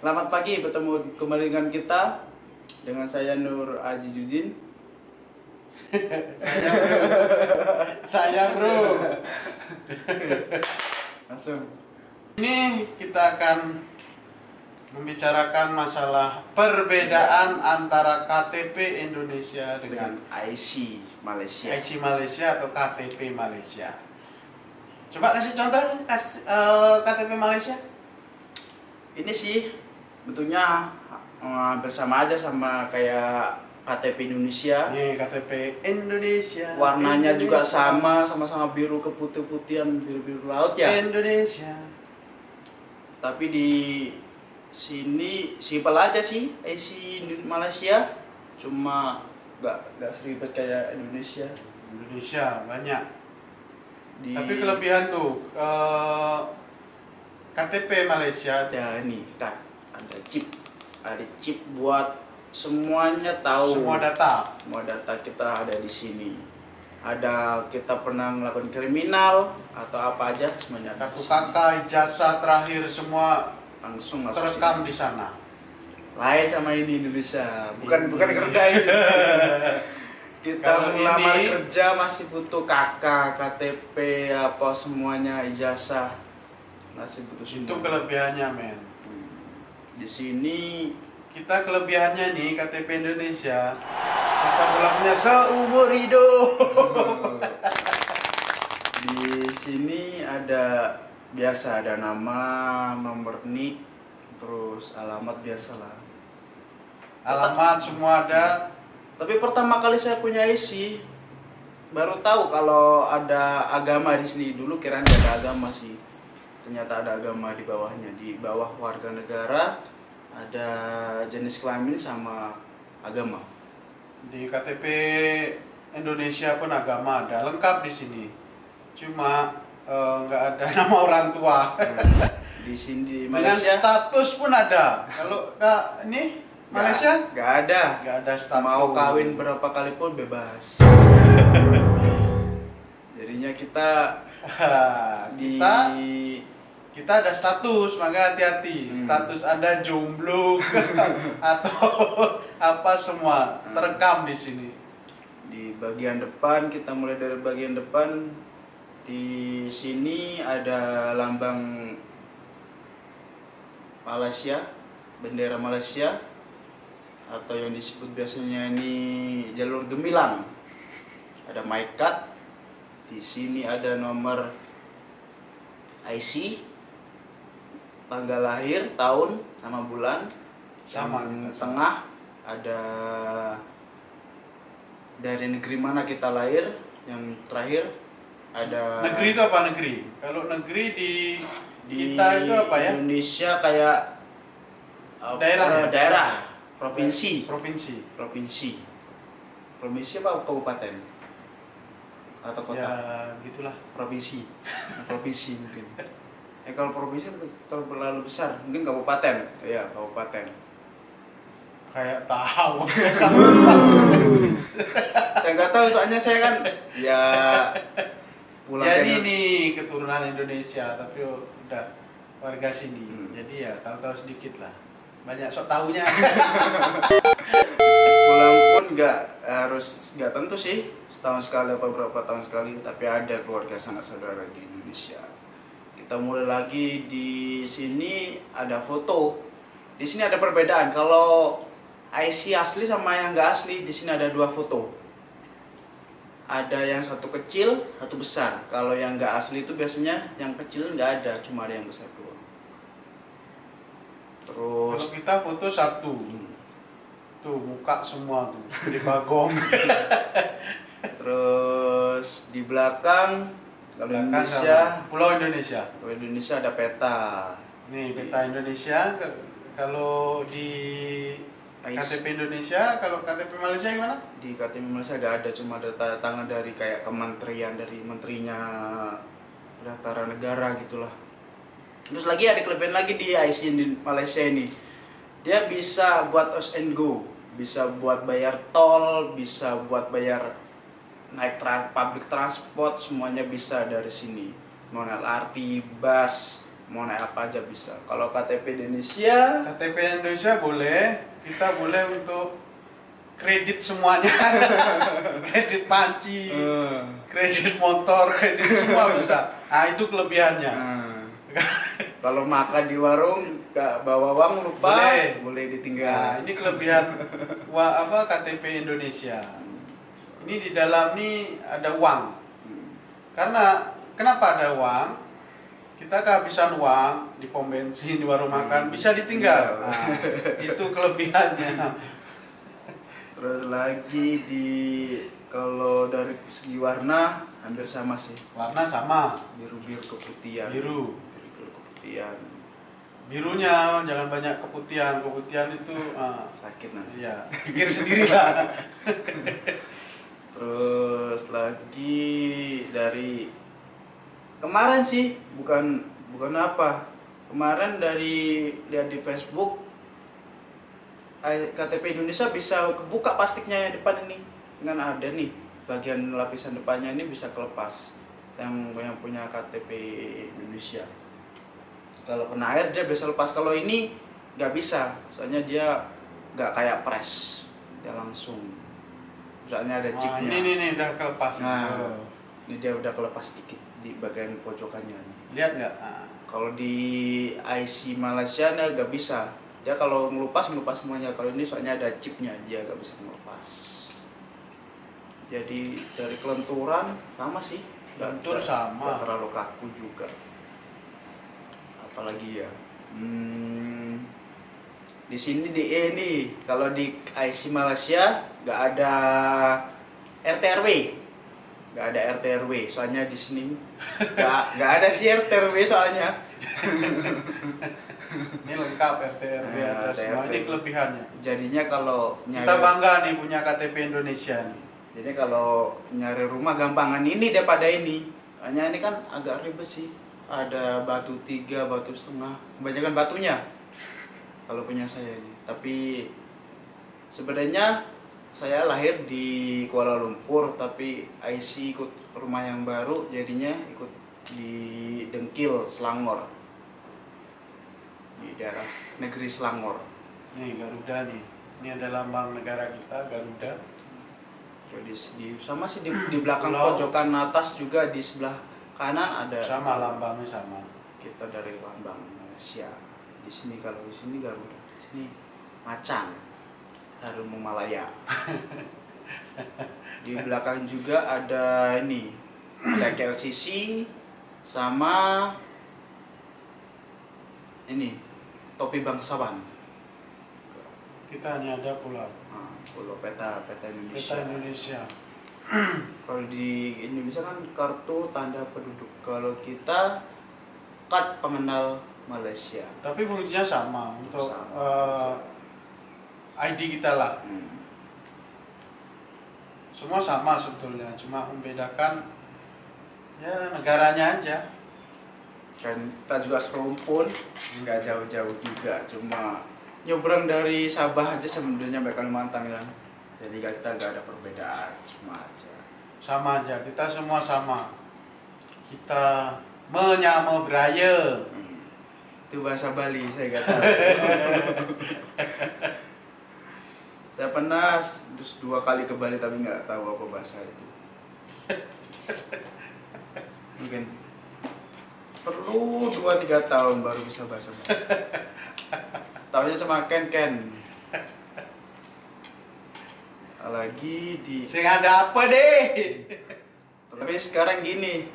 Selamat pagi, bertemu kembali dengan kita, dengan saya Nur Azizuddin. Saya bro. Langsung. Ini kita akan membicarakan masalah perbedaan antara KTP Indonesia dengan IC Malaysia. IC Malaysia atau KTP Malaysia. Coba kasih contoh KTP Malaysia. Ini sih bentuknya bersama aja sama kayak KTP Indonesia. Nih KTP Indonesia. Warnanya juga sama-sama biru keputih-putihan, biru-biru laut ya. Indonesia. Tapi di sini simpel aja sih IC Malaysia, cuma nggak seribet kayak Indonesia. Indonesia banyak. Tapi kelebihan tuh KTP Malaysia ada nih, Kak, ada chip buat semuanya tahu. semua data kita ada di sini. Ada kita pernah melakukan kriminal atau apa aja semuanya. kartu kakak, ijazah terakhir semua Langsung masuk terekam sini. di sana. Lain sama ini Indonesia, bukan kerja ini. Kita Kalau melamar ini- kerja masih butuh KK, KTP, apa semuanya, ijazah masih butuh semua. Itu kelebihannya men. Di sini Kita kelebihannya nih KTP Indonesia bisa pulangnya seumur hidup. di sini ada biasa ada nama, nomor NIK, terus alamat biasalah. Alamat semua ada. Tapi pertama kali saya punya IC baru tahu kalau ada agama di sini. Dulu kirain nggak ada agama sih. Ternyata ada agama di bawahnya. Di bawah warga negara ada jenis kelamin sama agama. Di KTP Indonesia pun agama ada, lengkap di sini. Cuma nggak ada nama orang tua. Di sini di Dengan Malaysia status pun ada. Kalau ini Malaysia nggak ada. nggak ada status. Mau kawin berapa kali pun bebas. Jadinya kita di kita ada status, maka hati-hati. Status Anda jomblo atau apa semua terekam di sini. di bagian depan, kita mulai dari bagian depan. Di sini ada lambang Malaysia, bendera Malaysia, atau yang disebut biasanya ini jalur gemilang. Ada my card. Di sini ada nomor IC, tanggal lahir, tahun, sama bulan. Sama Yang kita. tengah ada dari negeri mana kita lahir. Yang terakhir ada Negeri itu apa negeri? Kalau negeri di kita itu apa ya? Indonesia kayak apa, Daerah ya? daerah, provinsi. Provinsi apa kabupaten atau kota? Ya gitulah. Provinsi mungkin. Kalau provinsi terlalu besar, mungkin kabupaten. Ya, kabupaten. Kayak tahu. Saya nggak tahu, soalnya saya kan ya pulang Jadi dari- ini keturunan Indonesia tapi udah warga sini. Jadi ya tahu-tahu sedikit lah. Banyak sok taunya. pulang pun nggak tentu sih, setahun sekali apa berapa tahun sekali, tapi ada keluarga sanak saudara di Indonesia. Kita mulai lagi. Di sini ada foto. Di sini ada perbedaan. Kalau IC asli sama yang nggak asli, di sini ada dua foto. Ada yang satu kecil, satu besar. Kalau yang nggak asli itu biasanya yang kecil nggak ada, cuma ada yang besar doang. Kalau Terus kita foto satu. Tuh muka semua tuh di bagong. terus di belakang kalau Belakang Indonesia, sama Pulau Indonesia. kalau Indonesia ada peta. Nih peta Indonesia. Kalau di KTP Indonesia, kalau KTP Malaysia gimana? Di KTP Malaysia nggak ada, cuma ada tanda tangan dari kayak kementerian, dari menterinya pendaftaran negara gitulah. Terus lagi ada kelebihan lagi di IC di Malaysia ini, dia bisa buat os and go, bisa buat bayar tol, bisa buat bayar naik public transport, semuanya bisa dari sini. Non LRT, bus, mau naik apa aja bisa. Kalau KTP Indonesia, KTP Indonesia boleh, kita boleh untuk kredit semuanya. Kredit panci, kredit motor, kredit semua bisa. Nah, itu kelebihannya. Kalau makan di warung nggak bawa uang lupa, boleh ditinggal. Nah, ini kelebihan KTP Indonesia. Ini di dalam nih ada uang. Karena kenapa ada uang? Kita kehabisan uang di pom bensin, di warung makan, bisa ditinggal. Nah, itu kelebihannya. Terus lagi kalau dari segi warna hampir sama sih. Warna sama. Biru keputihan. Biru keputihan. Birunya jangan banyak keputihan. Keputihan itu sakit nanti. Iya, pikir sendiri lah. Terus lagi dari kemarin sih, bukan apa. Kemarin dari lihat di Facebook, KTP Indonesia bisa kebuka plastiknya yang depan ini. Kan ada nih, bagian lapisan depannya ini bisa kelepas. Yang punya KTP Indonesia. Kalau kena air dia bisa lepas. Kalau ini nggak bisa, soalnya dia nggak kayak press, dia langsung. Soalnya ada chipnya. Ini udah kelepas. Nah, ini dia udah kelepas dikit di bagian pojokannya. Lihat nggak? Kalau di IC Malaysia nggak bisa. Dia kalau ngelupas semuanya. Kalau ini soalnya ada chipnya, dia nggak bisa ngelepas. Jadi dari kelenturan sama sih. Lentur sama. Nggak terlalu kaku juga. Apalagi ya. Di sini di nih, kalau di IC Malaysia nggak ada RT/RW, soalnya di sini nggak ada sih RT/RW soalnya. Ini lengkap RT/RW ada semua. Ini kelebihannya. Jadinya kalau kita bangga nih punya KTP Indonesia nih. Jadi kalau nyari rumah gampangan ini daripada ini. Hanya ini kan agak ribet sih. Ada batu 3, batu setengah, kebanyakan batunya. Kalau punya saya ini, tapi sebenarnya saya lahir di Kuala Lumpur, tapi IC ikut rumah yang baru, jadinya ikut di Dengkil, Selangor, di daerah negeri Selangor. Nih Garuda nih, ini ada lambang negara kita Garuda. Jadi sama sih di belakang pojokan atas juga di sebelah kanan ada. Sama lambangnya sama. Kita dari lambang Malaysia. Di sini kalau di sini Garuda, di sini macan, harimau Malaya. Di belakang juga ada ini, ada KLCC sama ini topi bangsawan. Kita hanya ada pulau. Pulau peta Indonesia. Peta Indonesia. Kalau di Indonesia kan kartu tanda penduduk. Kalau kita kad pengenal Malaysia. Tapi fungsinya sama untuk ID kita lah. Semua sama sebetulnya, cuma membedakan ya negaranya aja. Dan kita juga serumpun, nggak jauh-jauh juga, cuma nyebrang dari Sabah aja sebenarnya sampai Kalimantan kan. Jadi kita nggak ada perbedaan, cuma aja. Sama aja, kita semua sama. Kita menyama beraya. Itu bahasa Bali, saya nggak tahu. Saya pernah 2 kali ke Bali tapi nggak tahu apa bahasa itu. Mungkin perlu 2-3 tahun baru bisa bahasa Bali. Taunya cuma ken. Lagi di Sing ada apa deh? Tapi sekarang gini,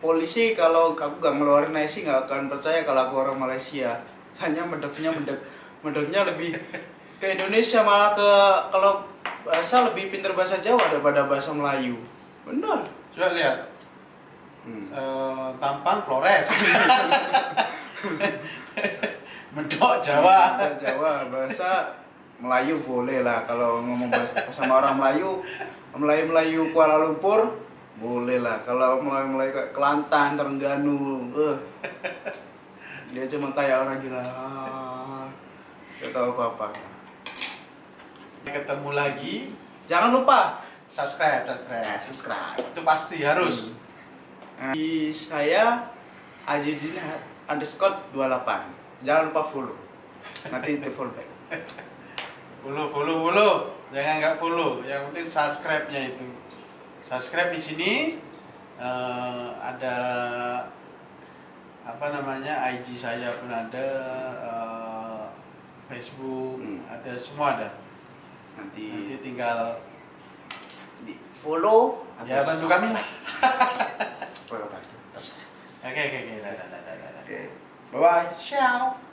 polisi kalau aku gak ngeluarin IC nggak akan percaya kalau aku orang Malaysia. Hanya medoknya lebih ke Indonesia, malah kalau bahasa lebih pintar bahasa Jawa daripada bahasa Melayu. Benar. Coba lihat. Tampang Flores. Medok Jawa. Bahasa Melayu boleh lah, kalau ngomong sama orang Melayu Kuala Lumpur boleh lah. Kalau Melayu kayak Kelantan, Terengganu, dia cuma kayak orang gila, gak tahu apa-apa. Ketemu lagi. Jangan lupa subscribe. Subscribe. Itu pasti harus. Saya Azidin _28. Jangan lupa follow. Nanti itu follow back. Follow. Jangan nggak follow. Yang penting subscribe-nya itu. Subscribe di sini ada apa namanya IG saya pun ada, Facebook ada, semua ada. Nanti tinggal di follow. Ya bantu kami lah. Follow bantu. Terserah. Oke. Oke. Bye bye. Ciao.